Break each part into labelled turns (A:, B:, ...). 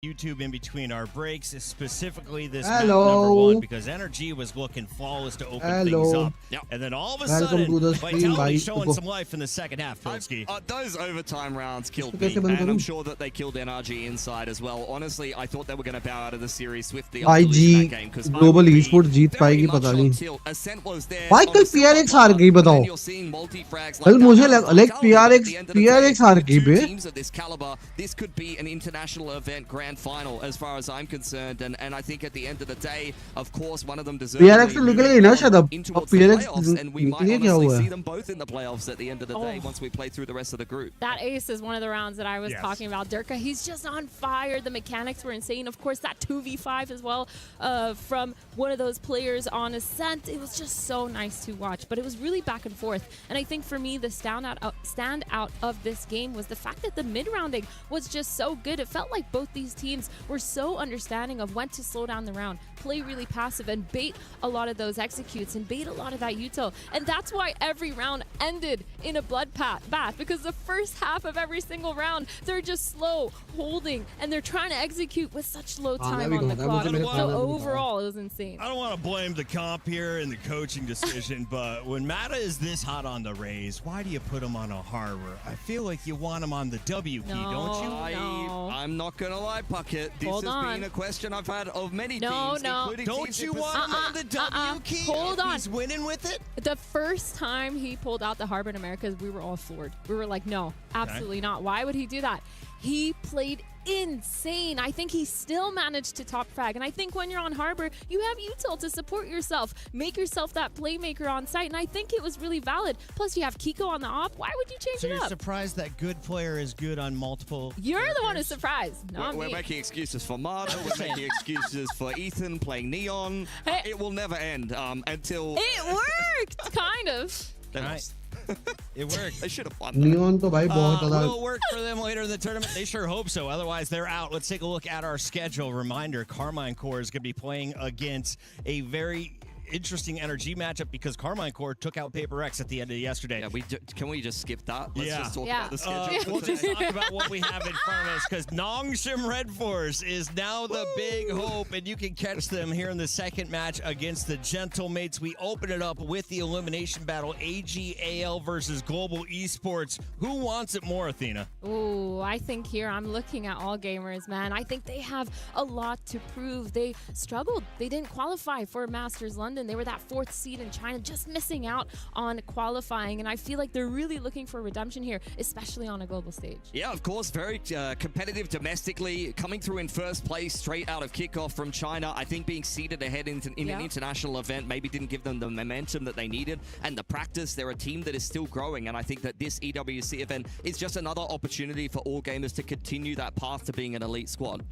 A: YouTube in between our breaks, specifically this
B: Hello.
A: map number 1, because Energy was looking flawless to open things up. And then all of a sudden, Vitality showing some life in the second half, Pilsky.
C: Those overtime rounds killed me, and I'm sure that they killed NRG inside as well. Honestly, I thought they were going to bow out of the series swiftly after losing that game.
B: Global Esports जीत पाएगी पता नहीं. भाई कोई PRX हार गई बताओ. भाई मुझे like PRX हार गई बे.
C: This could be an international event grand final as far as I'm concerned, and I think at the end of the day, of course, one of them deserves
B: PRX तो निकल गई ना शायद अब.
C: PRX and we might honestly see them both in the playoffs at the end of the day once we play through the rest of the group.
D: That ace is one of the rounds that I was talking about. Durka, he's just on fire. The mechanics were insane. Of course, that 2v5 as well from one of those players on Ascent. It was just so nice to watch, but it was really back and forth. And I think for me, the standout of this game was the fact that the mid-rounding was just so good. It felt like both these teams were so understanding of when to slow down the round, play really passive, and bait a lot of those executes and bait a lot of that util. And that's why every round ended in a bloodbath, because the first half of every single round, they're just slow, holding, and they're trying to execute with such low time on the clock. So overall, it was insane.
A: I don't want to blame the comp here and the coaching decision, but when Mata is this hot on the Rays, why do you put him on a Harbor? I feel like you want him on the W key, don't you?
C: I'm not going to lie, Puckett. This has been a question I've had of many teams, including
A: Don't you want him on the W key?
D: Hold on.
A: He's winning with it?
D: The first time he pulled out the Harbor in Americas, we were all floored. We were like, no, absolutely not. Why would he do that? He played insane. I think he still managed to top frag. And I think when you're on Harbor, you have util to support yourself. Make yourself that playmaker on site. And I think it was really valid. Plus, you have Kiko on the op. Why would you change it up?
A: So you're surprised that good player is good on multiple
D: You're the one who's surprised, not me.
C: We're making excuses for Marta. We're making excuses for Ethan playing Neon.
D: Hey.
C: It will never end until...
D: It worked, kind of.
A: Right. It worked.
C: They should have won.
B: Neon तो भाई बहुत ज़्यादा.
A: Will work for them later in the tournament. They sure hope so. Otherwise, they're out. Let's take a look at our schedule. Reminder, Carmine Core is going to be playing against a very interesting energy matchup because Carmine Core took out Paper X at the end of yesterday.
C: Yeah, can we just skip that? Let's just talk about the schedule.
A: We'll just talk about what we have in front of us because Nongshim Red Force is now the big hope, and you can catch them here in the second match against the Gentlemates. We open it up with the elimination battle, AG.AL versus Global Esports. Who wants it more, Athena?
D: Ooh, I think here I'm looking at all gamers, man. I think they have a lot to prove. They struggled. They didn't qualify for Masters London. They were that 4th seed in China, just missing out on qualifying. And I feel like they're really looking for redemption here, especially on a global stage.
C: Yeah, of course. Very competitive domestically, coming through in first place straight out of kickoff from China. I think being seeded ahead in an international event maybe didn't give them the momentum that they needed and the practice. They're a team that is still growing. And I think that this EWC event is just another opportunity for all gamers to continue that path to being an elite squad.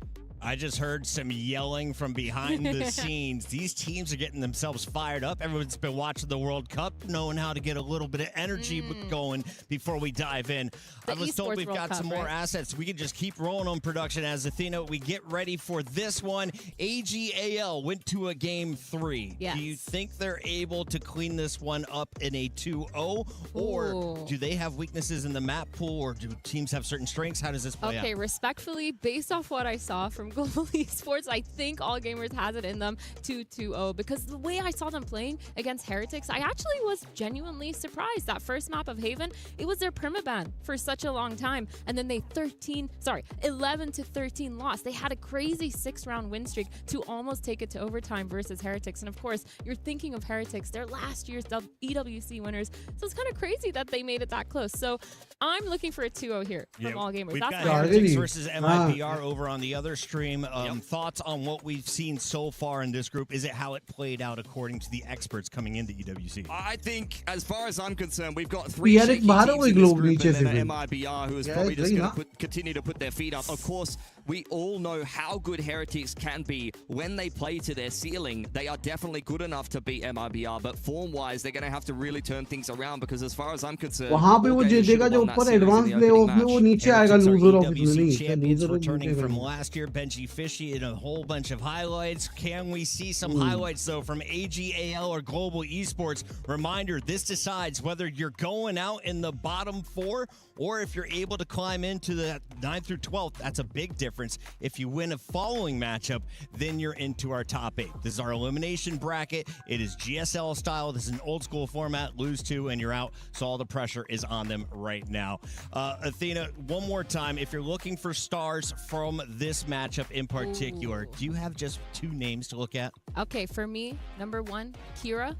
A: I just heard some yelling from behind the scenes. These teams are getting themselves fired up. Everyone's been watching the World Cup, knowing how to get a little bit of energy going before we dive in. I was told we've got some more assets. We can just keep rolling on production as Athena. We get ready for this one. AG.AL went to a game 3.
D: Yes.
A: Do you think they're able to clean this one up in a 2-0? Or do they have weaknesses in the map pool? Or do teams have certain strengths? How does this play out?
D: Okay, respectfully, based off what I saw from Global Esports, I think All Gamers has it in them to 2-0 because the way I saw them playing against Heretics, I actually was genuinely surprised. That first map of Haven, it was their permaban for such a long time, and then they 11-13 lost. They had a crazy 6-round win streak to almost take it to overtime versus Heretics. And of course, you're thinking of Heretics, they're last year's EWC winners, so it's kind of crazy that they made it that close. So I'm looking for a 2-0 here from All Gamers.
A: We've
D: That's
A: got Heretics versus MIBR over on the other stream. Thoughts on what we've seen so far in this group? Is it how it played out according to the experts coming into EWC?
C: I think, as far as I'm concerned, we've got 3 shaky teams in this group, and then MIBR, who is probably just going to continue to put their feet up. Of course, we all know how good Heretics can be when they play to their ceiling. They are definitely good enough to beat MIBR, but form-wise, they're going to have to really turn things around because, as far as I'm concerned,
A: EWC champions returning from last year, Benji Fishy, and a whole bunch of highlights. Can we see some highlights, though, from AG.AL or Global Esports? Reminder, this decides whether you're going out in the bottom 4 or if you're able to climb into the 9th through 12th, that's a big difference. If you win a following matchup, then you're into our top 8. This is our elimination bracket. It is GSL style. This is an old school format. Lose 2 and you're out. So all the pressure is on them right now. Athena, one more time, if you're looking for stars from this matchup in particular, do you have just 2 names to look at?
D: Okay, for me, number 1, Kira,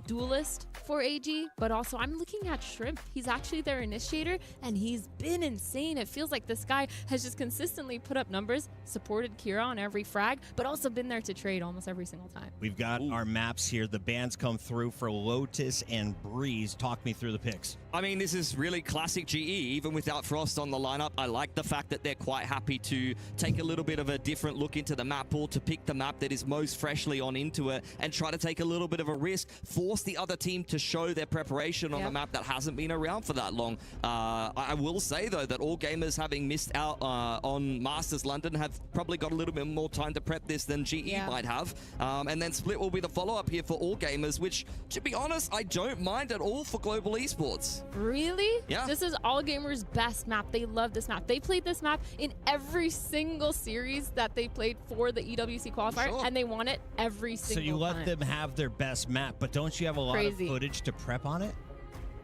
D: duelist for AG, but also I'm looking at Shrimp. He's actually their initiator, and he's been insane. It feels like this guy has just consistently put up numbers, supported Kira on every frag, but also been there to trade almost every single time.
A: We've got our maps here. The bands come through for Lotus and Breeze. Talk me through the picks.
C: I mean, this is really classic GE, even without Frost on the lineup. I like the fact that they're quite happy to take a little bit of a different look into the map pool, to pick the map that is most freshly on into it and try to take a little bit of a risk, force the other team to show their preparation on a map that hasn't been around for that long. I will say, though, that all gamers, having missed out on Masters London, have probably got a little bit more time to prep this than GE might have. And then Split will be the follow-up here for all gamers, which, to be honest, I don't mind at all for Global Esports.
D: Really?
C: Yeah.
D: This is all gamers' best map. They love this map. They played this map in every single series that they played for the EWC qualifier, and they won it every single time.
A: So you let them have their best map, but don't you have a lot of footage to prep on it?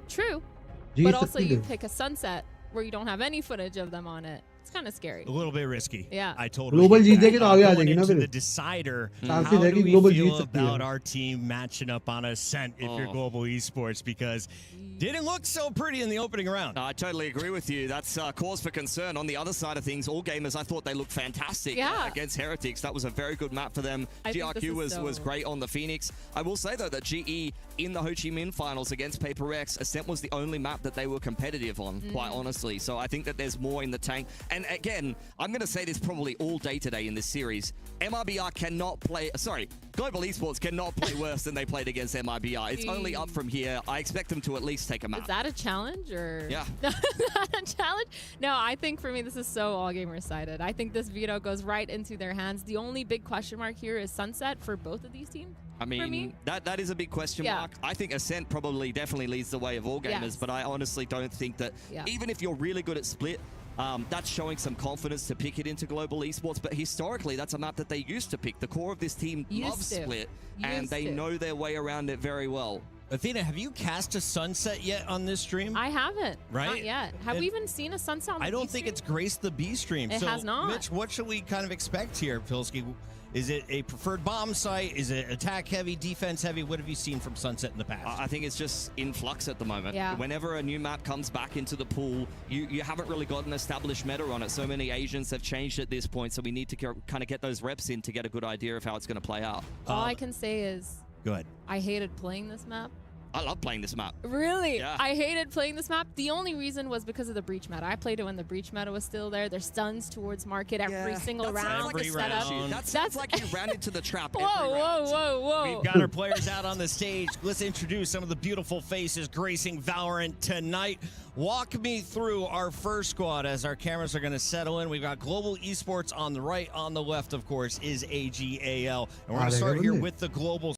D: True. But also you pick a Sunset where you don't have any footage of them on it. It's kind of scary.
A: A little bit risky.
D: Yeah.
A: I totally
B: Global
A: get that.
B: जीतेगी तो आगे आ
A: Going
B: जाएगी ना
A: into
B: फिर।
A: the decider,
B: chances
A: how
B: है
A: do
B: कि
A: we
B: Global
A: feel
B: जीत सकती है।
A: about our team matching up on Ascent if you're Global Esports? Because didn't look so pretty in the opening round.
C: I totally agree with you. That's cause for concern. On the other side of things, all gamers, I thought they looked fantastic against Heretics. That was a very good map for them. GRQ was great on the Phoenix. I will say, though, that GE in the Ho Chi Minh finals against Paper X, Ascent was the only map that they were competitive on, quite honestly. So I think that there's more in the tank. And again, I'm going to say this probably all day today in this series. MIBR cannot play, Global Esports cannot play worse than they played against MIBR. It's only up from here. I expect them to at least take a map.
D: Is that a challenge or?
C: Yeah.
D: Is that a challenge? No, I think for me, this is so all gamers sided. I think this veto goes right into their hands. The only big question mark here is Sunset for both of these teams.
C: I mean, that is a big question mark. I think Ascent probably definitely leads the way of all gamers, but I honestly don't think that even if you're really good at Split, that's showing some confidence to pick it into Global Esports. But historically, that's a map that they used to pick. The core of this team loves Split, and they know their way around it very well.
A: Athena, have you cast a Sunset yet on this stream?
D: I haven't.
A: Right?
D: Not yet. Have we even seen a Sunset on the
A: I don't think it's graced the B stream.
D: It has not.
A: Mitch, what should we kind of expect here, Pilsky? Is it a preferred bomb site? Is it attack heavy, defense heavy? What have you seen from Sunset in the past?
C: I think it's just in flux at the moment.
D: Yeah.
C: Whenever a new map comes back into the pool, you haven't really got an established meta on it. So many Asians have changed at this point, so we need to kind of get those reps in to get a good idea of how it's going to play out.
D: All I can say is,
A: go ahead.
D: I hated playing this map.
C: I love playing this map.
D: Really?
C: Yeah.
D: I hated playing this map. The only reason was because of the breach meta. I played it when the breach meta was still there. There's stuns towards market every single round.
A: Every round.
C: That sounds like you ran into the trap
D: whoa,
C: every round.
D: whoa.
A: We've got our players out on the stage. Let's introduce some of the beautiful faces gracing Valorant tonight. Walk me through our first squad as our cameras are going to settle in. We've got Global Esports on the right. On the left, of course, is AG.AL. And we're going to start here with the Global.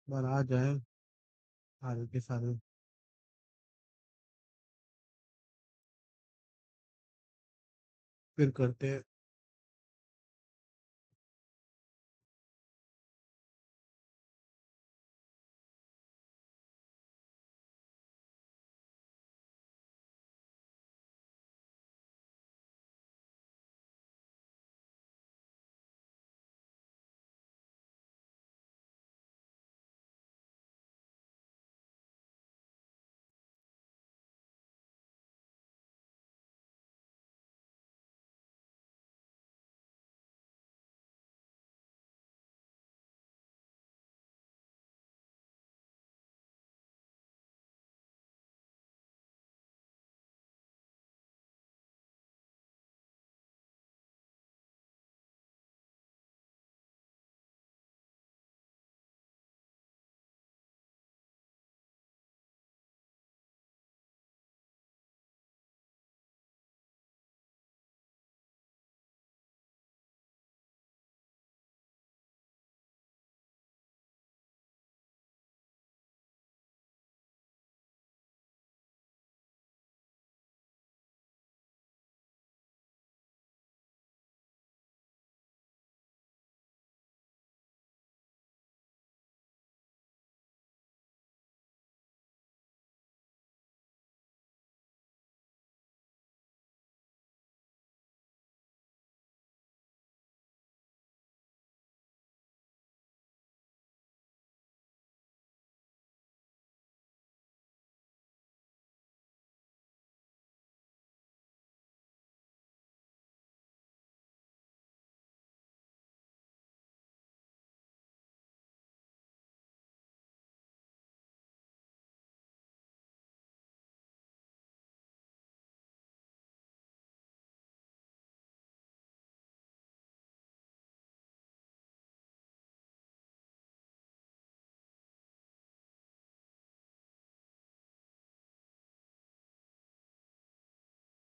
B: बार आ जाए सारे के सारे फिर करते हैं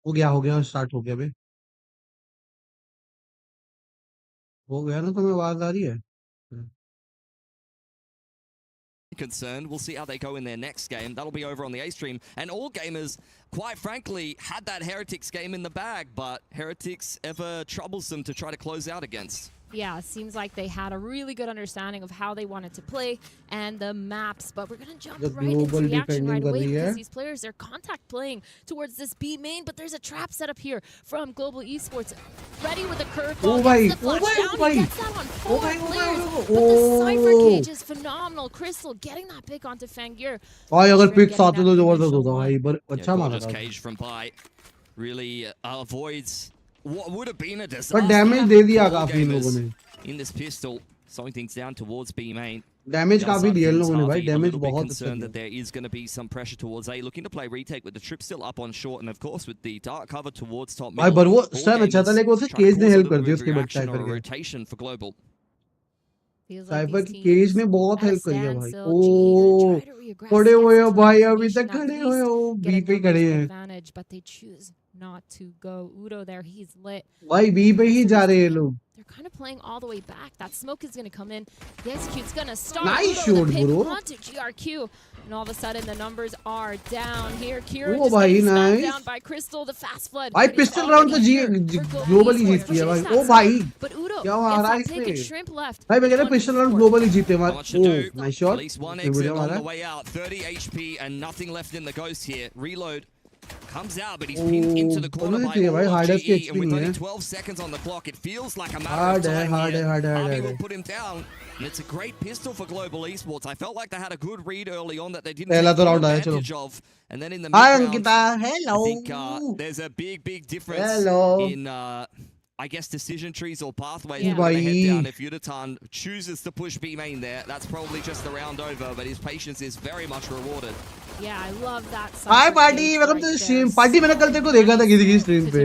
B: हो गया start हो गया बे हो गया ना तुम्हें आवाज आ रही है
C: concerned. We'll see how they go in their next game. That'll be over on the A stream. And all gamers, quite frankly, had that Heretics game in the bag, but Heretics ever troublesome to try to close out against.
D: Yeah, seems like they had a really good understanding of how they wanted to play and the maps, but we're going to jump right into the action right away because these players, they're contact playing towards this B main, but there's a trap set up here from Global Esports. Ready with a curveball, gets the flash down, he gets that on 4 players, but the Cypher Cage is phenomenal. Crystal getting that pick onto Fangir.
B: भाई अगर pick साथ तो जबरदस्त होता भाई पर अच्छा मारा था
C: Cage from Pi really avoids what would have been a disaster.
B: पर डैमेज दे दिया काफी इन लोगों ने
C: in this pistol, slowing things down towards B main.
B: Damage काफी दिया इन लोगों ने भाई डैमेज बहुत
C: concerned that there is going to be some pressure towards A, looking to play retake with the trip still up on short, and of course with the dark cover towards top middle.
B: भाई पर वो sir अच्छा था लेकिन उसे cage ने help कर दी उसके बाद टाइप करके
C: rotation for Global.
B: साइफर की केज ने बहुत हेल्प करी है भाई ओ खड़े हुए हो भाई अभी तक खड़े हुए हो बी पे खड़े हैं
D: not to go. Udo there, he's lit.
B: भाई बी पे ही जा रहे हैं लोग.
D: They're kind of playing all the way back. That smoke is going to come in. The execute's going to start.
B: Nice shot, bro.
D: Onto GRQ. And all of a sudden, the numbers are down here. Kira
B: oh,
D: just
B: getting
D: smacked down by Crystal. The fast flood.
B: भाई pistol round तो global ही जीत लिया भाई. ओ भाई.
D: But Udo
B: क्या हो रहा है
D: इसमें? Shrimp left.
B: भाई मैं कह रहा pistol round global ही जीते हमारे.
C: Oh,
B: nice shot.
C: At least one exit on the way out. 30 HP and nothing left in the ghost here. Reload. Comes out, but he's pinned into the corner by AG.AL, and with only 12 seconds on the clock, it feels like a matter of time here. Harvey will put him down, and it's a great pistol for Global Esports. I felt like they had a good read early on that they didn't take advantage of, and then in the mid-round, I think there's a big difference in... I guess decision trees or pathways are going to head down. If Yudatan chooses to push B main there, that's probably just the round over, but his patience is very much rewarded.
D: Yeah, I love that.
B: Hi party, welcome to the stream. Party मैंने कल तेरे को देखा था किसी की stream पे.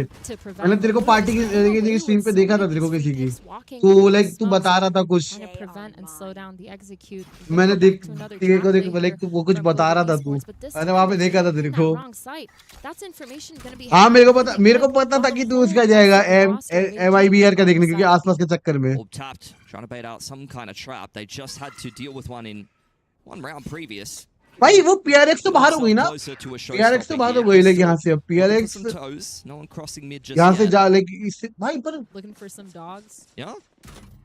B: मैंने तेरे को party की stream पे देखा था तेरे को किसी की. तो like तू बता रहा था कुछ. मैंने तेरे को like तू वो कुछ बता रहा था तू. मैंने वहाँ पे देखा था तेरे को. हाँ मेरे को पता था कि तू उसका जाएगा MIBR का देखने क्योंकि आसपास के चक्कर में.
C: Trying to bait out some kind of trap. They just had to deal with one in one round previous.
B: भाई वो PRX तो बाहर हो गई ना. PRX तो बाहर हो गई लेकिन यहाँ से अब PRX यहाँ से जा लेकिन इससे भाई पर
D: looking for some dogs.
C: Yeah,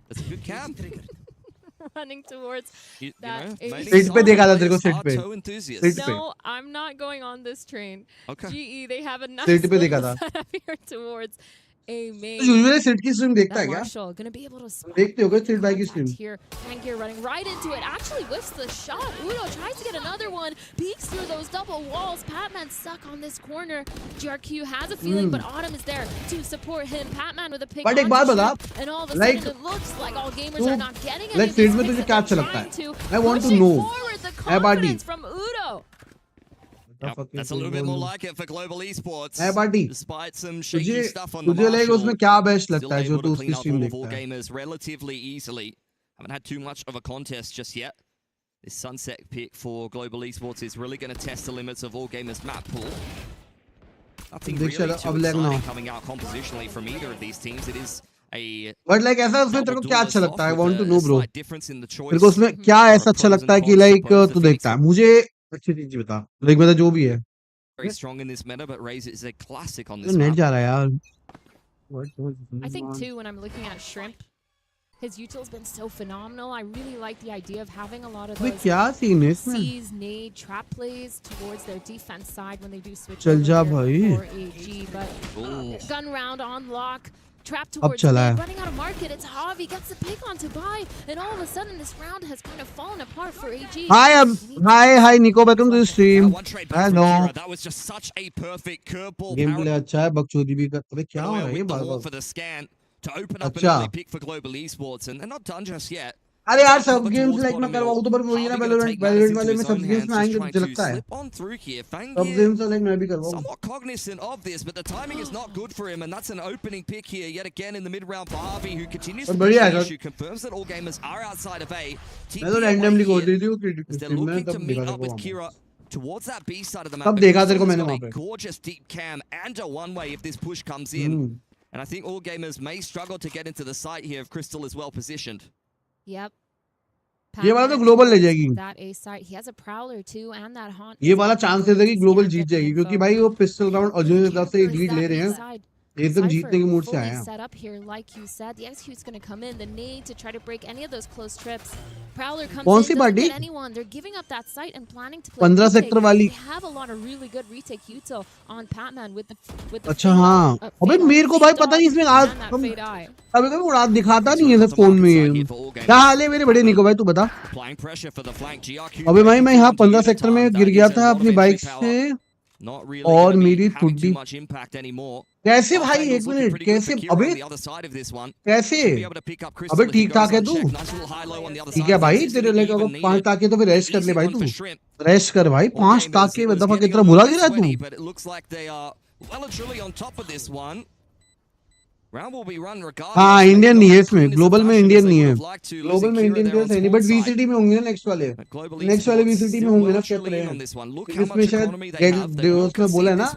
C: that's a good camp.
D: Running towards that.
B: Sit पे देखा था तेरे को sit पे.
D: No, I'm not going on this train.
C: Okay.
D: GE, they have a nice
B: sit पे देखा था.
D: setup here towards A main.
B: Usually sit की stream देखता है क्या?
D: Marshall gonna be able to spot
B: देखते हो क्या sit भाई की stream?
D: Here, Fangir running right into it. Actually whiffs the shot. Udo tries to get another one. Peeks through those double walls. Patman stuck on this corner. GRQ has a feeling, but Autumn is there to support him. Patman with a pick.
B: But एक बात बता.
D: And all of a sudden it looks like all gamers are not getting
B: like sit में तुझे क्या अच्छा लगता है? I want to know.
D: The confidence from Udo.
C: Yep, that's a little bit more like it for Global Esports.
B: Hey, buddy.
C: Despite some shaky stuff on the
B: Marshall,
C: still
B: able
C: to clean up all of all gamers relatively easily. Haven't had too much of a contest just yet. This sunset pick for Global Esports is really going to test the limits of all gamers' map pool. Nothing really too exciting coming out compositionally from either of these teams. It is a
B: but like ऐसा उसमें तेरे को क्या अच्छा लगता है? I want to know, bro. तेरे को उसमें क्या ऐसा अच्छा लगता है कि like तू देखता है? मुझे अच्छी चीज बता. like मतलब जो भी है.
C: Very strong in this meta, but Raze is a classic on this
B: map. जा रहा है यार.
D: I think too when I'm looking at Shrimp, his util's been so phenomenal. I really like the idea of having a lot of those C's, nade, trap plays towards their defense side when they do switch over for AG. But gun round on lock. Trap towards running out of market. It's Javi gets the pick on to buy, and all of a sudden this round has kind of fallen apart for AG.
B: Hi Nico, welcome to the stream. Hello.
C: That was just such a perfect curveball.
B: Gameplay अच्छा है, बकचोदी भी कर. अबे क्या हो रहा है ये बार-बार?
C: For the scan to open up an early pick for Global Esports, and they're not done just yet.
B: अरे यार सब गेम्स लाइक मैं करवाऊं तो पर वही ना वैलोरेंट वाले में सब गेम्स में आएंगे मुझे लगता है सब गेम्स लाइक मैं भी करवाऊं.
C: Somewhat cognizant of this, but the timing is not good for him, and that's an opening pick here yet again in the mid round for Harvey, who continues to push the issue, confirms that all gamers are outside of A.
B: मैं तो randomly को दे दी हूं
C: they're looking to meet up with Kira. towards that B side of the map.
B: तब देखा तेरे को मैंने वहाँ पे.
C: Gorgeous deep cam and a one-way if this push comes in. And I think all gamers may struggle to get into the site here if Crystal is well positioned.
D: Yep.
B: ये वाला तो ग्लोबल ले जाएगी.
D: That A site. He has a prowler too and that haunt.
B: ये वाला chances है कि global जीत जाएगी क्योंकि भाई वो पिस्टल राउंड अर्जुन की तरफ से लीड ले रहे हैं. एकदम जीतने के मूड से आए हैं.
D: Set up here, like you said, the execute's going to come in. The need to try to break any of those close trips. Prowler comes
B: कौन
D: in,
B: see
D: doesn't
B: party?
D: get anyone. They're giving up that site and planning to play
B: 15 sector वाली.
D: They have a lot of really good retake util on Patman with the
B: अच्छा हाँ. अबे मेरे को भाई पता नहीं इसमें आज अबे कभी उड़ा दिखाता नहीं है फोन में. क्या हाल है मेरे बड़े निको भाई तू बता. अबे भाई मैं यहाँ 15 सेक्टर में गिर गया था अपनी बाइक से और मेरी ठुड्डी. कैसे भाई एक मिनट कैसे अबे कैसे अबे ठीक ठाक है तू. ठीक है भाई तेरे लिए अगर 5 टाके तो फिर रेस्ट कर ले भाई तू. रेस्ट कर भाई 5 टाके दफा कितना बुरा गिरा तू. हाँ इंडियन नहीं है इसमें. ग्लोबल में इंडियन नहीं है. ग्लोबल में इंडियन प्लेयर्स है नहीं बट वीसीटी में होंगे ना नेक्स्ट वाले वीसीटी में होंगे ना चेक करें. इसमें शायद उसमें बोला है ना.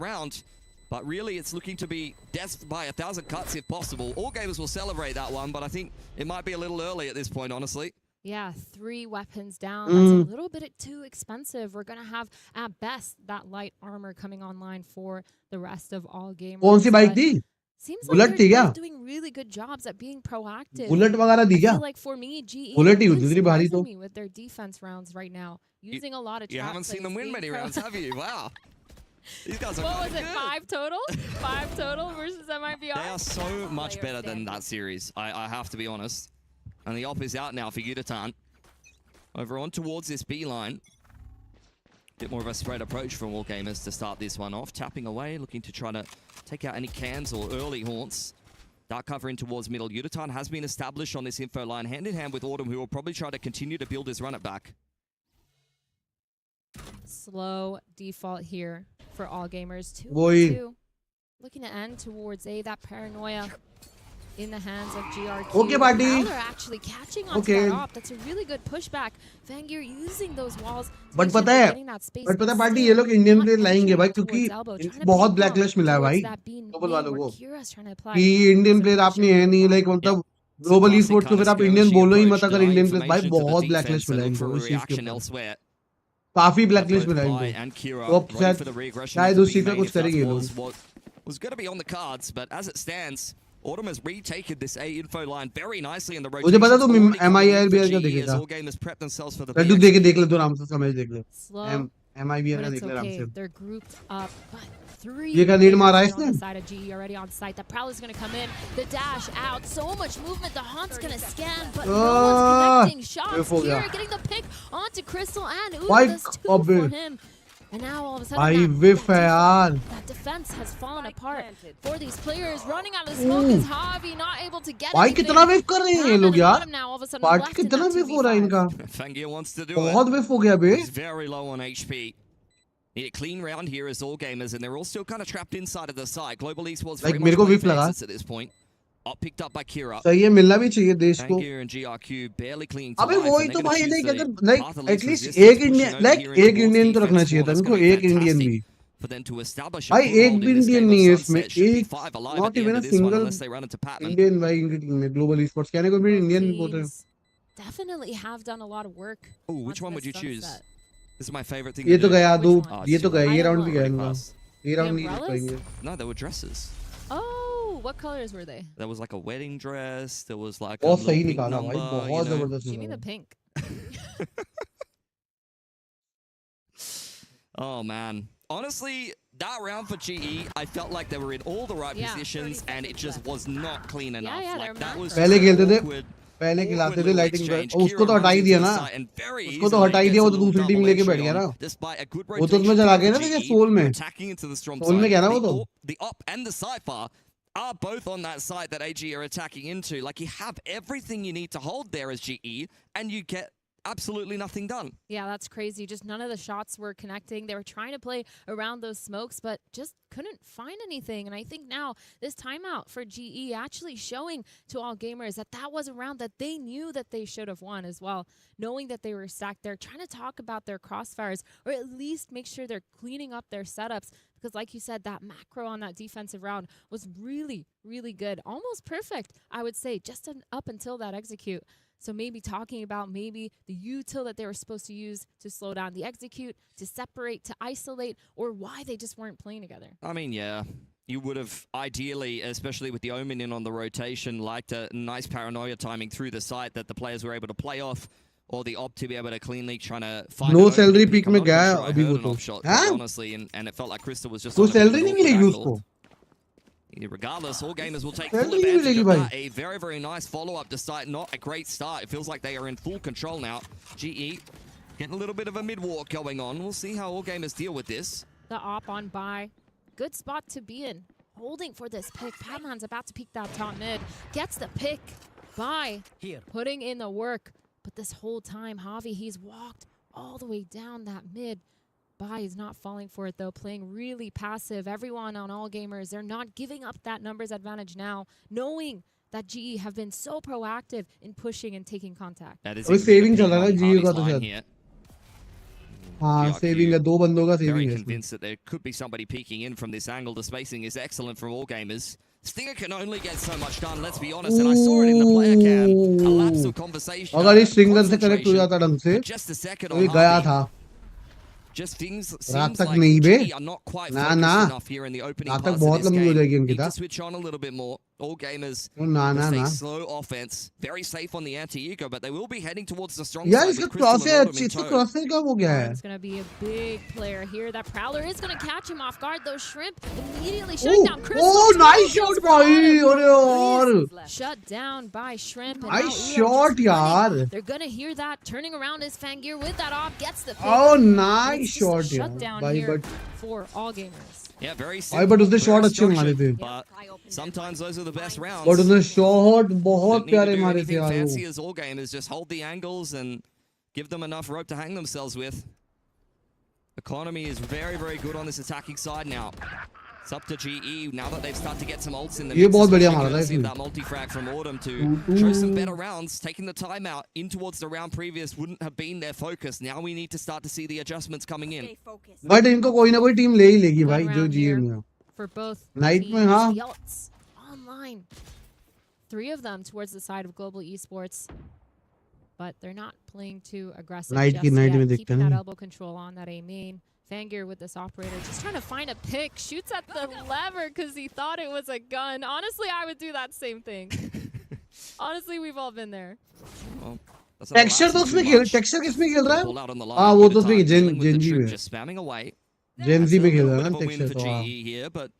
C: But really, it's looking to be death by 1,000 cuts if possible. All gamers will celebrate that one, but I think it might be a little early at this point, honestly.
D: Yeah, 3 weapons down. That's a little bit too expensive. We're going to have, at best, that light armor coming online for the rest of all gamers.
B: कौन सी bike थी?
D: Seems like they're doing really good jobs at being proactive.
B: Bullet वगैरह दी क्या?
D: I feel like for me, GE
B: bullet ही होती थी भारी तो.
D: With their defense rounds right now, using a lot of.
C: You haven't seen them win many rounds, have you? Wow. These guys are
D: what was it?
C: good.
D: 5 total? 5 total versus MIBR.
C: They are so much better than that series. I have to be honest. And the op is out now for Yutatan. Over on towards this B line. Bit more of a spread approach from all gamers to start this one off. Tapping away, looking to try to take out any cams or early haunts. Dark cover in towards middle. Yutatan has been established on this info line, hand in hand with Autumn, who will probably try to continue to build his run it back.
D: Slow default here for all gamers. 2-2. Looking to end towards A. That paranoia in the hands of GRQ.
B: Okay, buddy.
D: They're actually catching on that op. That's a really good pushback. Fangir using those walls.
B: But पता है party ये लोग Indian player लाएंगे भाई क्योंकि बहुत blacklist मिला है भाई ग्लोबल वालों को कि इंडियन प्लेयर आपने है नहीं लाइक मतलब ग्लोबल ई स्पोर्ट्स को फिर आप इंडियन बोलो ही मत अगर इंडियन प्लेयर भाई बहुत ब्लैकलिस्ट मिला है इनको उस चीज के ऊपर. काफी ब्लैकलिस्ट मिला है इनको. तो शायद उस चीज पे कुछ करेंगे लोग.
C: Was going to be on the cards, but as it stands, Autumn has retaken this A info line very nicely in the rotation.
B: मुझे पता तो MIBR भी क्या देखेगा. लड्डू देख ले तो आराम से समझ देख ले. MIBR का देख ले आराम से.
D: They're grouped up, but 3
B: ये क्या लीड मारा है इसने?
D: Side of GE already on site. The Prowler's going to come in. The dash out. So much movement. The Haunt's going to scan, but no one's connecting. Shots here, getting the pick onto Crystal and Udo's 2 for him. And now all of a sudden that defense has fallen apart for these players. Running out of smoke is Javi, not able to get
B: भाई कितना wave कर रहे हैं ये लोग यार.
D: Party
B: party कितना wave हो रहा है इनका.
C: Fangir wants to do it.
B: बहुत वेव हो गया बे.
C: He's very low on HP. Need a clean round here as all gamers, and they're all still kind of trapped inside of the site. Global Esports very much playing defense at this point. Up picked up by Kira.
B: सही है मिलना भी चाहिए देश को.
C: Fangir and GRQ barely clinging to
B: अबे
C: life.
B: वही तो भाई लाइक अगर लाइक एटलीस्ट एक इंडियन तो रखना चाहिए था इनको. एक इंडियन भी भाई एक भी इंडियन नहीं है इसमें. एक not even a single Indian भाई इनकी टीम में. ग्लोबल ईस्पोर्ट्स कहने को भी इंडियन बोल रहे हैं.
D: Definitely have done a lot of work.
C: Oh, which one would you choose? This is my favorite thing.
B: ये तो गया दो. ये तो गया ये राउंड भी गया इनका. ये राउंड नहीं जीत पाएंगे.
C: No, they were dresses.
D: Oh, what colors were they?
C: There was like a wedding dress. There was like
B: बहुत सही निकाला भाई. बहुत जबरदस्त.
D: Give me the pink.
C: Oh man. Honestly, that round for GE, I felt like they were in all the right positions and it just was not clean enough.
D: Like that was
B: पहले खेलते थे. पहले खिलाते थे lighting पर. उसको तो हटा ही दिया ना. उसको तो हटा ही दिया. वो तो दूसरी टीम लेके बैठ गया ना. वो तो उसमें चला गया ना तो सोल में. सोल में क्या ना वो तो.
C: The op and the Cypher are both on that site that AG are attacking into. Like you have everything you need to hold there as GE and you get absolutely nothing done.
D: Yeah, that's crazy. Just none of the shots were connecting. They were trying to play around those smokes, but just couldn't find anything. And I think now this timeout for GE actually showing to all gamers that that was a round that they knew that they should have won as well, knowing that they were stacked there, trying to talk about their crossfires or at least make sure they're cleaning up their setups. Because like you said, that macro on that defensive round was really, really good. Almost perfect, I would say, just up until that execute. So maybe talking about maybe the util that they were supposed to use to slow down the execute, to separate, to isolate, or why they just weren't playing together.
C: I mean, yeah, you would have ideally, especially with the Omen in on the rotation, liked a nice paranoia timing through the site that the players were able to play off, or the op to be able to cleanly trying to find
B: no salary peak में गया अभी वो तो
C: shot, honestly, and it felt like Crystal was just
B: तो salary नहीं मिलेगी उसको.
C: Regardless, all gamers will take full advantage of that. A very, very nice follow-up despite not a great start. It feels like they are in full control now. GE getting a little bit of a mid-walk going on. We'll see how all gamers deal with this.
D: The op on by. Good spot to be in. Holding for this pick. Padman's about to peek that top mid. Gets the pick by putting in the work. But this whole time, Javi, he's walked all the way down that mid. Bai is not falling for it, though, playing really passive. Everyone on all gamers, they're not giving up that numbers advantage now, knowing that GE have been so proactive in pushing and taking contact.
C: That is
B: saving चल रहा है GE का तो शायद.
C: हाँ,
B: saving है, दो बंदों का saving है.
C: Very convinced that there could be somebody peeking in from this angle. The spacing is excellent from all gamers. Stinger can only get so much done, let's be honest, and I saw it in the player cam. A lapse of conversation.
B: अगर इस Stinger से connect हो जाता ढंग से,
C: just a second
B: तो ये गया था.
C: Just things
B: रात
C: seems
B: तक
C: like
B: नहीं बे.
C: GE are not quite
B: ना
C: focused
B: ना.
C: enough here in the opening
B: रात
C: parts
B: तक
C: of
B: बहुत
C: this
B: लंबी हो जाएगी
C: game.
B: इनकी
C: Need
B: था.
C: to switch on a little bit more. All gamers
B: ना ना
C: stay
B: ना.
C: slow offense, very safe on the anti-eco, but they will be heading towards the strong
B: यार
C: side
B: इसका
C: with Crystal
B: cross है,
C: and Autumn in
B: इसका
C: tow.
B: cross है क्या हो गया है?
D: It's going to be a big player here. That Prowler is going to catch him off guard. Those Shrimp immediately shutting down Crystal.
B: Oh, nice shot भाई. अरे यार.
D: Shut down by Shrimp. And
B: Nice
D: now Uyo
B: shot
D: just running.
B: यार.
D: They're going to hear that. Turning around is Fangir with that off. Gets the pick.
B: Oh,
D: And
B: nice
D: it's just a
B: shot यार.
D: shutdown
B: भाई
D: here
B: but
D: for all gamers.
C: Yeah, very
B: भाई
C: simple,
B: but उसने
C: very
B: shot अच्छे मारे
C: structured,
B: थे.
C: but sometimes those are the best rounds.
B: But उसने shot बहुत
C: Didn't need to
B: प्यारे
C: do
B: मारे थे
C: anything
B: यार वो.
C: fancy as all gamers, just hold the angles and give them enough rope to hang themselves with. Economy is very, very good on this attacking side now. It's up to GE now that they've started to get some ults in the
B: ये
C: mix,
B: बहुत बढ़िया
C: especially
B: मारा था
C: courtesy of
B: इसने.
C: that multi-frag from Autumn to show some better rounds. Taking the timeout in towards the round previous wouldn't have been their focus. Now we need to start to see the adjustments coming in.
B: But इनको कोई ना कोई team ले ही लेगी भाई
D: One
B: जो
D: round
B: GM
D: here
B: में.
D: for both
B: Night
D: teams.
B: में हाँ.
D: The ults online. 3 of them towards the side of Global Esports. But they're not playing too aggressive
B: Night
D: just
B: की night
D: yet.
B: में देखते
D: Keeping that
B: हैं.
D: elbow control on that A main. Fangir with this operator, just trying to find a pick. Shoots at the lever because he thought it was a gun. Honestly, I would do that same thing. Honestly, we've all been there.
C: Well, that's
B: Texture तो उसमें खेल, texture किसमें खेल रहा
C: Ball
B: है?
C: out on the line.
B: हाँ वो तो
C: Unitard
B: उसमें
C: dealing with the
B: Gen Z
C: trip,
B: में.
C: just spamming away.
B: Gen Z
C: That's
B: में
C: a
B: खेल
C: little
B: रहा है
C: bit
B: ना
C: of a win
B: texture
C: for
B: तो हाँ.
C: GE here, but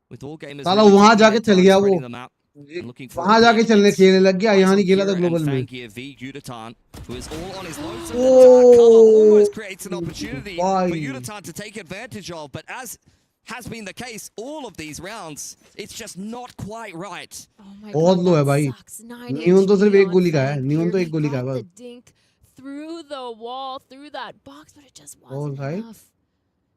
C: with all gamers
B: साला
C: really
B: वहाँ
C: taking
B: जाके
C: their
B: चल
C: time
B: गया
C: spreading
B: वो.
C: the map and looking for
B: वहाँ
C: a
B: जाके
C: pick.
B: चलने खेलने लग गया. यहाँ नहीं खेला था
C: Kira
B: ग्लोबल
C: and
B: में.
C: Fangir v Unitard, who is all on his lonesome.
B: Oh.
C: Color almost creates an opportunity
B: Why?
C: for Unitard to take advantage of, but as has been the case all of these rounds, it's just not quite right.
D: Oh my
B: बहुत
D: God,
B: लो है
D: that
B: भाई.
D: sucks. 9
B: न्यून तो सिर्फ
D: HP
B: एक
D: on
B: गोली का है.
D: Fangir.
B: न्यून तो
D: He
B: एक गोली का है
D: got
B: बस.
D: the dink through the wall, through that box, but it just
B: All
D: wasn't
B: right.
D: enough.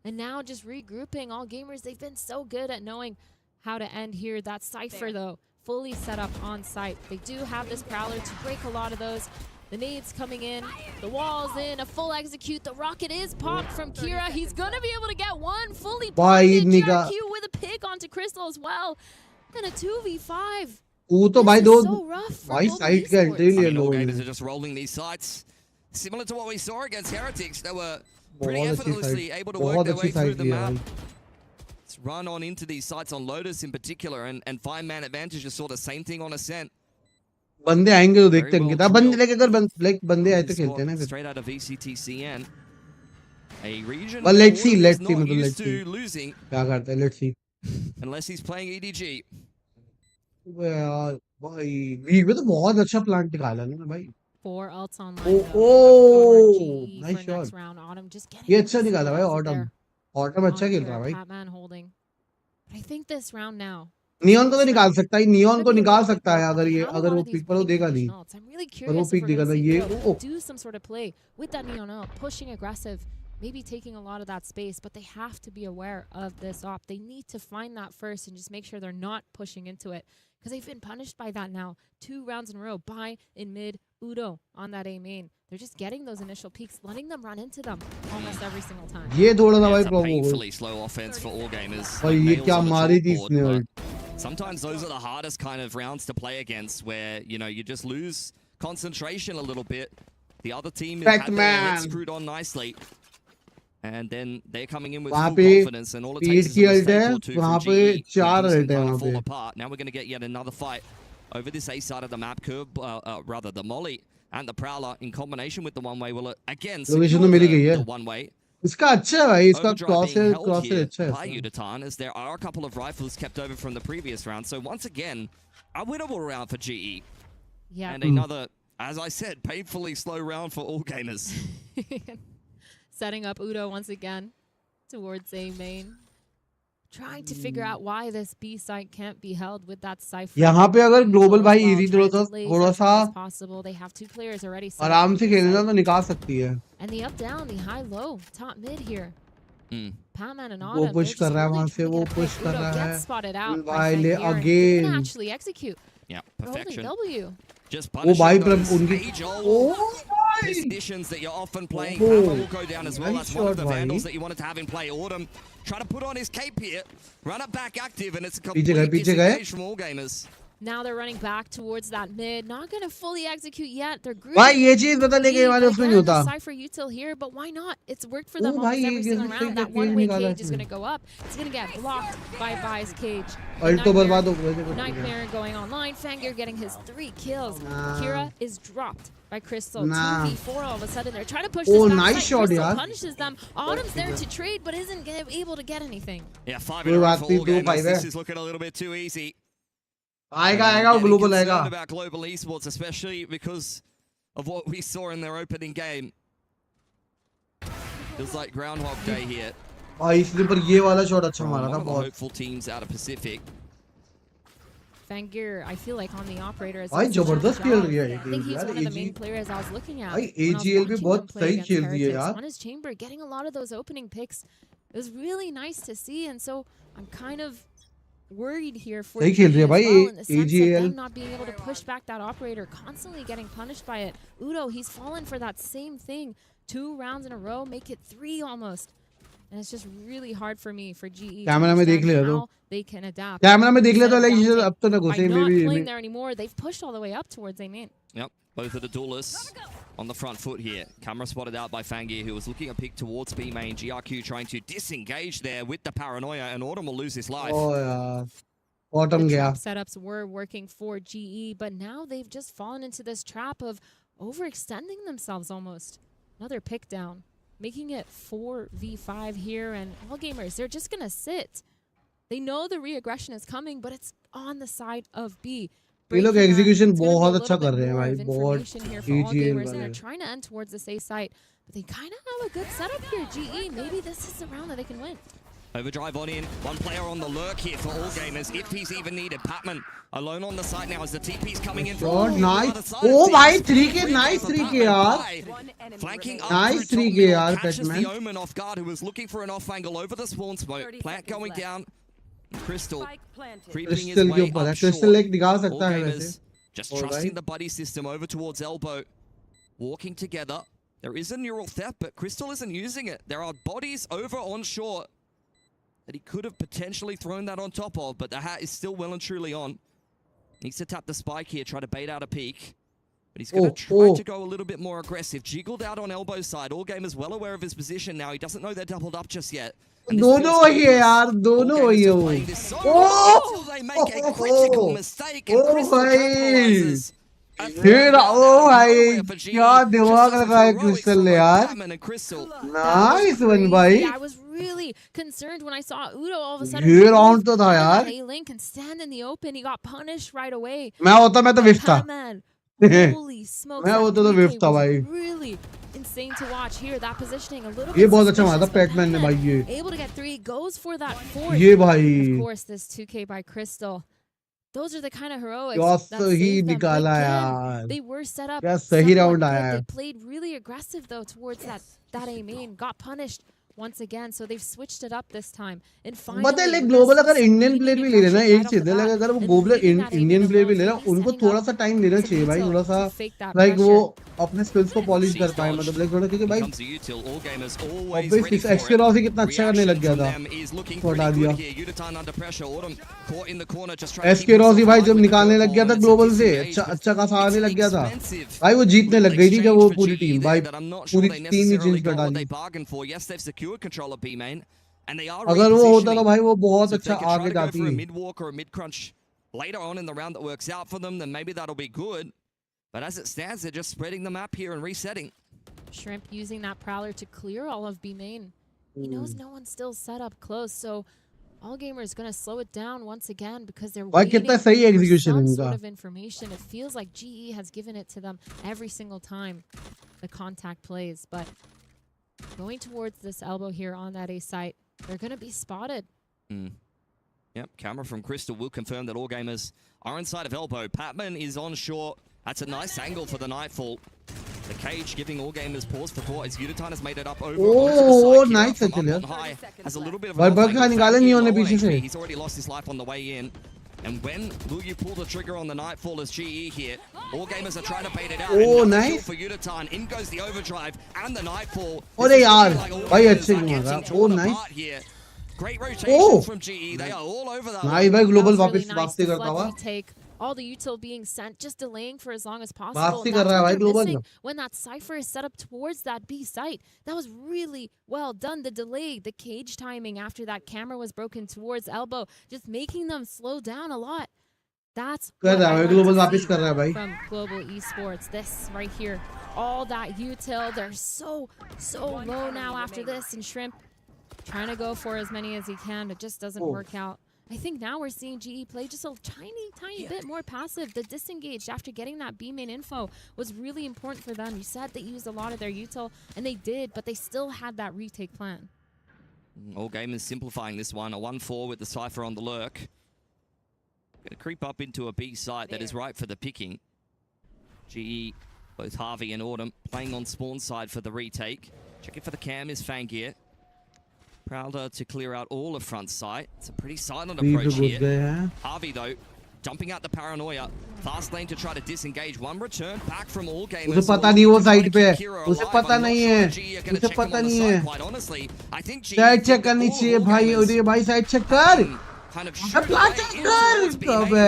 D: And now just regrouping. All gamers, they've been so good at knowing how to end here. That Cypher, though, fully set up on site. They do have this Prowler to break a lot of those. The nades coming in, the wall's in, a full execute. The rocket is popped from Kira. He's going to be able to get one fully blinded. GRQ with a pick onto Crystal as well. And a 2v5.
B: वो तो
D: This
B: भाई
D: is
B: दो
D: so rough for
B: भाई
D: Global
B: side का
D: Esports.
B: Entry ले लो.
C: All gamers are just rolling these sites. Similar to what we saw against Heretics, they were pretty
B: बहुत अच्छी
C: effortlessly
B: side.
C: able to work
B: बहुत
C: their
B: अच्छी
C: way through
B: side
C: the
B: लिया
C: map.
B: भाई.
C: Let's run on into these sites on Lotus in particular and find man advantage. Just saw the same thing on Ascent.
B: बंदे आएंगे तो देखते
C: Very
B: हैं.
C: well
B: बंदे
C: drilled.
B: लेके अगर लाइक बंदे आए तो
C: Squad
B: खेलते हैं ना फिर.
C: straight out of VCTCN. A region
B: Well, let's see,
C: Autumn
B: let's
C: is
B: see,
C: not
B: मतलब
C: used
B: let's see.
C: to losing
B: क्या करता है? Let's see.
C: unless he's playing EDG.
B: यार भाई वीक में तो बहुत अच्छा प्लान निकाला ना भाई.
D: 4 ults online.
B: Oh,
D: though, for
B: oh,
D: GE
B: nice
D: for next
B: shot.
D: round. Autumn just getting
B: ये
D: into
B: अच्छा
D: some
B: निकाला भाई
D: exit
B: ऑटम.
D: there
B: ऑटम अच्छा
D: on
B: खेल
D: Kira,
B: रहा है भाई.
D: Patman holding. But I think this round now,
B: neon को तो निकाल सकता है, नियॉन को निकाल सकता है अगर वो पिक पर वो देगा नहीं, पर वो पिक देगा था ये
D: do some sort of play with that neon up, pushing aggressive, maybe taking a lot of that space, but they have to be aware of this op. They need to find that first and just make sure they're not pushing into it, because they've been punished by that now 2 rounds in a row by in mid Udo on that A main. They're just getting those initial peaks, letting them run into them almost every single time.
B: ये थोड़ा सा भाई
C: It's a
B: problem हो
C: painfully slow offense for all gamers.
B: भाई ये
C: Nails
B: क्या
C: on the
B: मारी थी
C: chalkboard,
B: इसने
C: but sometimes those are the hardest kind of rounds to play against, where you just lose concentration a little bit. The other team had their head screwed on nicely, and then they're coming in with full confidence, and all it takes is a mistake or two from GE. Things can kind of fall apart. Now we're going to get yet another fight over this A side of the map. Curve, rather the Molly and the Prowler in combination with the one-way will again secure the one-way.
B: इसका अच्छा है भाई, इसका cross है अच्छा है
C: by Udatan, as there are a couple of rifles kept over from the previous round. So once again, a winnable round for GE.
D: Yeah.
C: And another, as I said, painfully slow round for all gamers.
D: Setting up Udo once again towards A main. Trying to figure out why this B site can't be held with that Cypher.
B: यहाँ पे अगर global भाई easy थोड़ा सा
D: possible. They have 2 players already.
B: आराम से खेलना तो निकाल सकती है.
D: And the up down, the high low, top mid here. Patman and
B: वो
D: Autumn.
B: पुश कर रहा है वहाँ से, वो पुश कर रहा है.
D: Gets spotted out.
B: भाई ले again.
D: Actually execute.
C: Yeah, perfection.
D: W.
C: Just
B: वो भाई
C: punishing those
B: उनकी
C: AG.AL positions that you're often playing. Papa will go down as well. That's one of the vandals that you wanted to have in play. Autumn trying to put on his cape here. Run it back active, and it's a complete disengage from all gamers.
D: Now they're running back towards that mid. Not going to fully execute yet. They're grouping.
B: भाई ये चीज पता लेके वाले उसमें नहीं होता.
D: Cypher util here, but why not? It's worked for them almost every single round. That one-way cage is going to go up. It's going to get blocked by Vi's cage.
B: Alto बर्बाद हो गया.
D: Nightmare going online. Fangir getting his 3 kills. Kira is dropped by Crystal. 2v4 all of a sudden. They're trying to push this back.
B: Nice shot,
D: Crystal
B: yaar.
D: punishes them. Autumn's there to trade, but isn't able to get anything.
C: Yeah, 5 in a row for all gamers. This is looking a little bit too easy.
B: आएगा global आएगा.
C: About Global Esports, especially because of what we saw in their opening game. Feels like Groundhog Day here.
B: भाई इसने पर ये वाला shot अच्छा मारा था बहुत.
C: Hopeful teams out of Pacific.
D: Fangir, I feel like on the operator as
B: भाई जबरदस्त खेल रही है
D: I think he's one of the main players I was looking at.
B: भाई AG.AL भी बहुत सही खेल रही है यार.
D: On his chamber, getting a lot of those opening picks. It was really nice to see, and so I'm kind of worried here for
B: सही खेल रही है भाई
D: in the sense of
B: AG.AL.
D: them not being able to push back that operator, constantly getting punished by it. Udo, he's fallen for that same thing. 2 rounds in a row, make it 3 almost. And it's just really hard for me, for GE,
B: camera में देख लिया तो.
D: they can adapt.
B: Camera में देख लिया तो like अब तो ना घुसे
D: By not
B: में
D: playing
B: भी.
D: there anymore, they've pushed all the way up towards A main.
C: Yep, both of the duelists on the front foot here. Camera spotted out by Fangir, who was looking a pick towards B main. GRQ trying to disengage there with the paranoia, and Autumn will lose his life.
B: Oh यार. Autumn
D: The
B: गया.
D: trap setups were working for GE, but now they've just fallen into this trap of overextending themselves almost. Another pick down, making it 4v5 here, and all gamers, they're just going to sit. They know the re-aggression is coming, but it's on the side of B.
B: ये लोग execution बहुत अच्छा कर रहे हैं भाई, बहुत
D: AG.AL वाले. They're trying to end towards this A site, but they kind of have a good setup here, GE. Maybe this is the round that they can win.
C: Overdrive on in. One player on the lurk here for all gamers, if he's even needed. Patman alone on the site now as the TP's coming in.
B: Shot, nice. Oh भाई 3K, nice 3K यार.
C: Flanking up
B: Nice
C: through
B: 3K
C: top
B: यार,
C: middle, catches
B: Patman.
C: the Omen off guard, who was looking for an off angle over the spawn smoke. Plant going down. Crystal creeping his
B: Crystal के
C: way
B: ऊपर है.
C: up
B: Crystal
C: short.
B: एक निकाल
C: All
B: सकता है
C: gamers
B: वैसे.
C: just trusting the buddy system over towards elbow. Walking together. There is a neural theft, but Crystal isn't using it. There are bodies over on shore that he could have potentially thrown that on top of, but the hat is still well and truly on. Needs to tap the spike here, try to bait out a peek. But he's going to try to go a little bit more aggressive. Jiggled out on elbow side. All gamers well aware of his position now. He doesn't know they're doubled up just yet.
B: दोनों वही है यार, दोनों वही है वो.
C: They make a critical mistake, and Crystal capitalizes.
B: फिर ओ भाई क्या दिमाग लगा है क्रिस्टल ने यार. नाइस वन भाई.
D: I was really concerned when I saw Udo all of a sudden.
B: ये राउंड तो था यार.
D: A-Link can stand in the open. He got punished right away.
B: मैं होता मैं तो विफ था.
D: Holy smokes.
B: मैं होता तो विफ था भाई.
D: Really insane to watch here. That positioning a little
B: ये
D: bit
B: बहुत अच्छा मारा था
D: suspicious, but
B: पैटमैन ने भाई ये
D: able to get 3, goes for that 4th.
B: ये भाई
D: Of course, this 2K by Crystal. Those are the kind of heroics
B: क्या
D: that
B: सही
D: saved them. But
B: निकाला
D: again,
B: यार
D: they were set up
B: क्या सही
D: somewhat
B: राउंड
D: good.
B: आया
D: They
B: है
D: played really aggressive though towards that A main, got punished once again, so they've switched it up this time. And finally,
B: पता है like
D: we're
B: global
D: gonna
B: अगर
D: see
B: Indian
D: some
B: player भी
D: immediate
B: ले रहे ना
D: pressure
B: एक
D: right off
B: चीज
D: the
B: है
D: bat.
B: अगर वो
D: And
B: global
D: leaving that A main
B: Indian player भी
D: alone,
B: ले रहा
D: so he's
B: उनको
D: setting
B: थोड़ा
D: up
B: सा टाइम लेना
D: some
B: चाहिए भाई
D: util
B: थोड़ा सा
D: to fake that
B: लाइक वो
D: pressure.
B: अपने स्किल्स को पॉलिश कर पाए मतलब लाइक थोड़ा क्योंकि भाई
C: Becomes a util. All gamers always
B: obviously
C: ready for
B: एक्सके
C: it.
B: Rossi कितना अच्छा करने लग
C: Reaction
B: गया
C: from
B: था
C: them is looking
B: तो हटा
C: pretty
B: दिया
C: good here. Yuditan under pressure. Autumn caught in the corner, just trying to keep
B: एसके रॉसी
C: himself
B: भाई
C: alive
B: जब
C: with the
B: निकालने लग गया
C: curveball,
B: था
C: and it's a
B: ग्लोबल से
C: disengage,
B: अच्छा
C: but
B: अच्छा खासा आने
C: it's
B: लग गया था
C: expensive.
B: भाई वो जीतने
C: Little
B: लग गई थी जब वो
C: exchange for
B: पूरी
C: GE
B: टीम
C: there
B: भाई
C: that I'm not sure
B: पूरी
C: they
B: team he
C: necessarily
B: change कर
C: got what
B: डाली
C: they bargained for. Yes, they've secured control of B main, and they are
B: अगर वो होता तो
C: repositioning.
B: भाई वो बहुत
C: So if they
B: अच्छा
C: can try
B: आगे
C: to go
B: जाती
C: for a mid walk or a mid crunch later on in the round that works out for them, then maybe that'll be good. But as it stands, they're just spreading the map here and resetting.
D: Shrimp using that Prowler to clear all of B main. He knows no one's still set up close, so All Gamer is going to slow it down once again because they're
B: भाई
D: waiting
B: कितना
D: for
B: सही execution है
D: some
B: इनका
D: sort of information. It feels like GE has given it to them every single time the contact plays. But going towards this elbow here on that A site, they're going to be spotted.
C: Yep, camera from Crystal will confirm that All Gamers are inside of elbow. Patman is on short. That's a nice angle for the Nightfall. The cage giving All Gamers pause for thought as Yuditan has made it up over onto the
B: Oh,
C: side.
B: nice
C: Kira from
B: actually.
C: up on high has a little bit of
B: भाई
C: an
B: bug का निकाले नहीं होने पीछे से
C: He's already lost his life on the way in. And when will you pull the trigger on the Nightfall as GE here? All Gamers are trying to bait it out.
B: Oh,
C: Another
B: nice.
C: kill for Yuditan. In goes the overdrive and the Nightfall.
B: अरे यार भाई
C: All
B: अच्छे
C: Gamers are
B: नहीं
C: getting
B: मारा
C: torn
B: oh nice
C: apart here. Great rotation from GE. They are all over that.
B: Nice भाई
D: That
B: global
D: was really
B: वापस
D: nice.
B: वापसी करता
D: Deflect,
B: हुआ
D: retake, all the util being sent, just delaying for as long as possible.
B: वापसी
D: And
B: कर
D: that's
B: रहा है
D: what
B: भाई
D: they're
B: global
D: missing when that Cypher is set up towards that B site. That was really well done. The delay, the cage timing after that camera was broken towards elbow, just making them slow down a lot. That's
B: कर
D: what
B: रहा
D: I
B: है
D: like
B: global
D: to
B: वापस
D: see
B: कर रहा है भाई
D: from Global Esports. This right here, all that util, they're so low now after this, and Shrimp trying to go for as many as he can, but just doesn't work out. I think now we're seeing GE play just a tiny bit more passive. The disengaged after getting that B main info was really important for them. You said they used a lot of their util, and they did, but they still had that retake plan.
C: All Gamers simplifying this one. A 1-4 with the Cypher on the lurk. Going to creep up into a B site that is ripe for the picking. GE, both Harvey and Autumn, playing on spawn side for the retake. Checking for the cam is Fangir. Prowler to clear out all of front sight. It's a pretty silent approach here. Harvey, though, jumping out the paranoia. Fast lane to try to disengage. One return back from All Gamers.
B: उसे पता नहीं वो side पे उसे पता नहीं है उसे पता नहीं है
C: Quite honestly, I think
B: side check करनी चाहिए भाई अरे भाई साइड चेक कर
C: kind of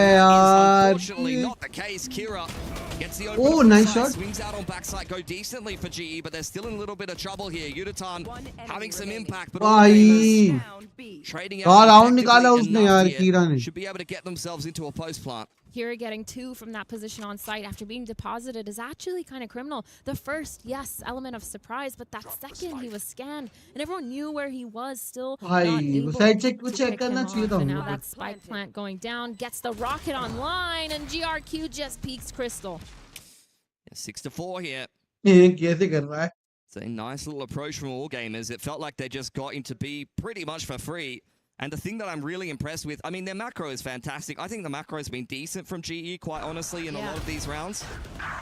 B: unfortunately
C: not the case. Kira gets the
B: Oh,
C: open
B: nice
C: side,
B: shot.
C: swings out on backside, go decently for GE, but they're still in a little bit of trouble here. Yuditan having some impact, but All
B: भाई
C: Gamers trading
B: कहाँ
C: out
B: round निकाला
C: effectively
B: उसने
C: enough
B: यार
C: here.
B: कीरा ने
C: Should be able to get themselves into a post plant.
D: Kira getting 2 from that position on site after being deposited is actually kind of criminal. The first, yes, element of surprise, but that second he was scanned and everyone knew where he was, still not
B: भाई
D: able
B: side check
D: to
B: को check
D: pick him
B: करना चाहिए
D: off.
B: था
D: And now
B: हमको
D: that spike plant going down, gets the rocket online, and GRQ just peeks Crystal.
C: 6-4 here.
B: कैसे कर रहा है
C: It's a nice little approach from All Gamers. It felt like they just got into B pretty much for free. And the thing that I'm really impressed with, I mean, their macro is fantastic. I think the macro has been decent from GE, quite honestly, in a lot of these rounds.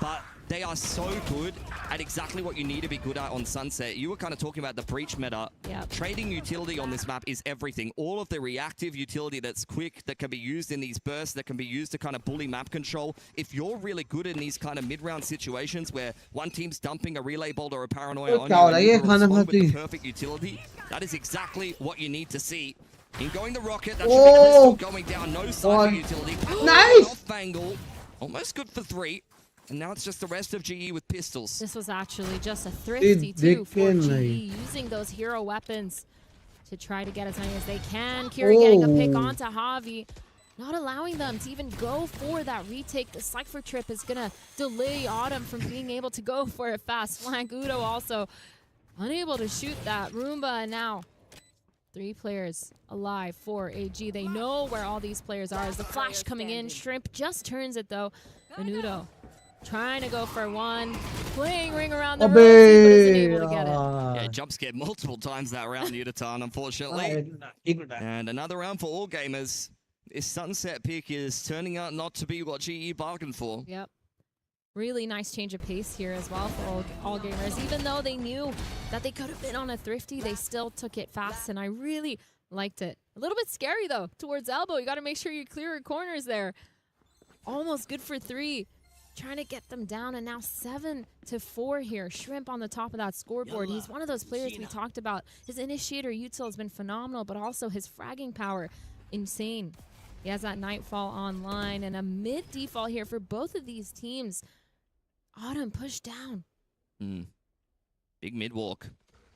C: But they are so good at exactly what you need to be good at on Sunset. You were kind of talking about the breach meta. Trading utility on this map is everything. All of the reactive utility that's quick, that can be used in these bursts, that can be used to kind of bully map control. If you're really good in these kind of mid-round situations where one team's dumping a relay bolt or a paranoia on you and you can respond with the perfect utility, that is exactly what you need to see. In going the rocket, that should be Crystal going down. No side for utility.
B: Nice!
C: Off angle. Almost good for 3. And now it's just the rest of GE with pistols.
D: This was actually just a thrifty too for GE, using those hero weapons to try to get as many as they can. Kira getting a pick onto Javi, not allowing them to even go for that retake. The Cypher trip is going to delay Autumn from being able to go for a fast flank. Udo also unable to shoot that Roomba, and now 3 players alive for AG. They know where all these players are. As the flash coming in, Shrimp just turns it though. And Udo trying to go for one, playing ring around the rosy, but isn't able to get it.
C: Yeah, jump scared multiple times that round, Udatan, unfortunately. And another round for all gamers. This sunset pick is turning out not to be what GE bargained for.
D: Yep. Really nice change of pace here as well for all gamers. Even though they knew that they could have been on a thrifty, they still took it fast, and I really liked it. A little bit scary, though, towards elbow. You got to make sure you clear your corners there. Almost good for 3. Trying to get them down, and now 7-4 here. Shrimp on the top of that scoreboard. He's one of those players we talked about. His initiator util has been phenomenal, but also his fragging power, insane. He has that Nightfall online, and a mid default here for both of these teams. Autumn pushed down.
C: Big mid walk.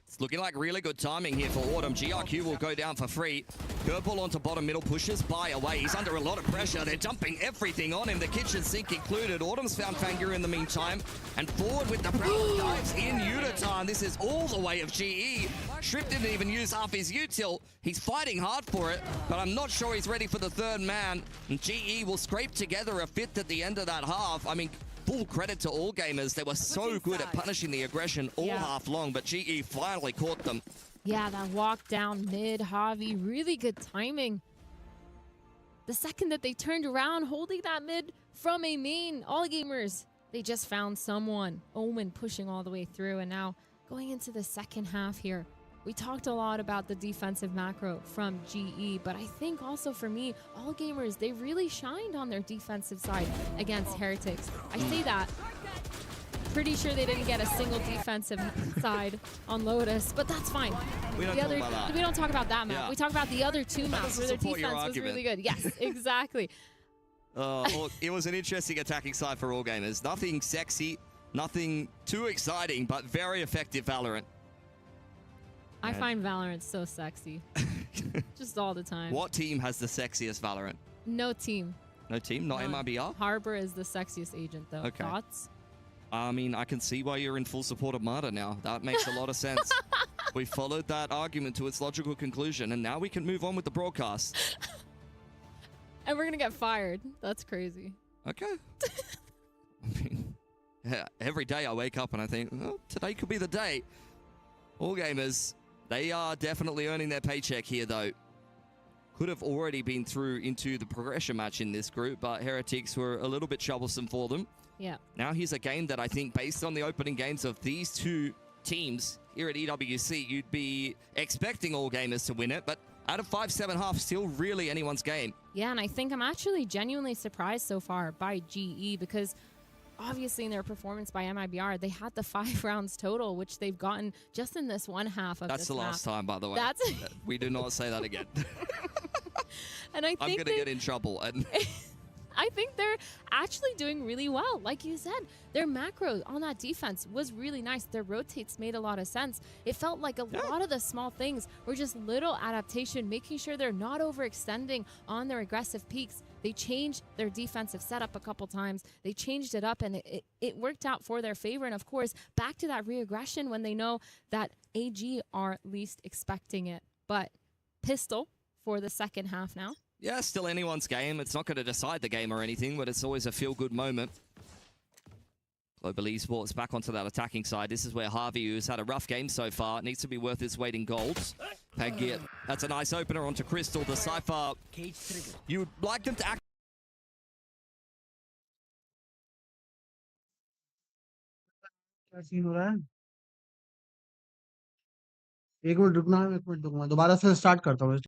C: It's looking like really good timing here for Autumn. GRQ will go down for free. Curveball onto bottom middle, pushes by away. He's under a lot of pressure. They're dumping everything on him, the kitchen sink included. Autumn's found Fangir in the meantime. And forward with the proud dives in Udatan. This is all the way of GE. Shrimp didn't even use half his util. He's fighting hard for it, but I'm not sure he's ready for the third man. And GE will scrape together a 5th at the end of that half. I mean, full credit to all gamers. They were so good at punishing the aggression all half long, but GE finally caught them.
D: Yeah, that walk down mid, Javi, really good timing. The second that they turned around, holding that mid from a main, all gamers, they just found someone. Omen pushing all the way through, and now going into the second half here. We talked a lot about the defensive macro from GE, but I think also for me, all gamers, they really shined on their defensive side against Heretics. I say that. Pretty sure they didn't get a single defensive side on Lotus, but that's fine.
C: We don't talk about that.
D: We don't talk about that map.
C: Yeah.
D: We talk about the other 2 maps where their defense was really good. Yes, exactly.
C: It was an interesting attacking side for all gamers. Nothing sexy, nothing too exciting, but very effective Valorant.
D: I find Valorant so sexy. Just all the time.
C: What team has the sexiest Valorant?
D: No team.
C: No team? Not MIBR?
D: Harbor is the sexiest agent, though.
C: Okay.
D: Thoughts?
C: I mean, I can see why you're in full support of Marta now. That makes a lot of sense. We followed that argument to its logical conclusion, and now we can move on with the broadcast.
D: And we're going to get fired. That's crazy.
C: Okay. I mean, every day I wake up and I think, oh, today could be the day. All gamers, they are definitely earning their paycheck here, though. Could have already been through into the progression match in this group, but Heretics were a little bit troublesome for them.
D: Yeah.
C: Now here's a game that I think, based on the opening games of these 2 teams here at EWC, you'd be expecting all gamers to win it, but out of 5-7 still really anyone's game.
D: Yeah, and I think I'm actually genuinely surprised so far by GE, because obviously in their performance by MIBR, they had the 5 rounds total, which they've gotten just in this one half of
C: That's
D: this
C: the
D: map.
C: last time, by the way.
D: That's
C: we do not say that again.
D: And I think
C: I'm going to get in trouble. And
D: I think they're actually doing really well. Like you said, their macro on that defense was really nice. Their rotates made a lot of sense. It felt like a lot of the small things were just little adaptation, making sure they're not overextending on their aggressive peaks. They changed their defensive setup a couple times. They changed it up, and it worked out for their favor. And of course, back to that re-aggression when they know that AG are least expecting it. But Pistol for the second half now.
C: yeah, still anyone's game. It's not going to decide the game or anything, but it's always a feel-good moment. Global Esports back onto that attacking side. This is where Harvey, who's had a rough game so far, needs to be worth his weight in golds. Pagit, that's a nice opener onto Crystal. The Cypher, you would like them to act.
B: क्या scene हो रहा है? एक minute रुकना, एक minute रुकना, दोबारा से स्टार्ट करता हूँ।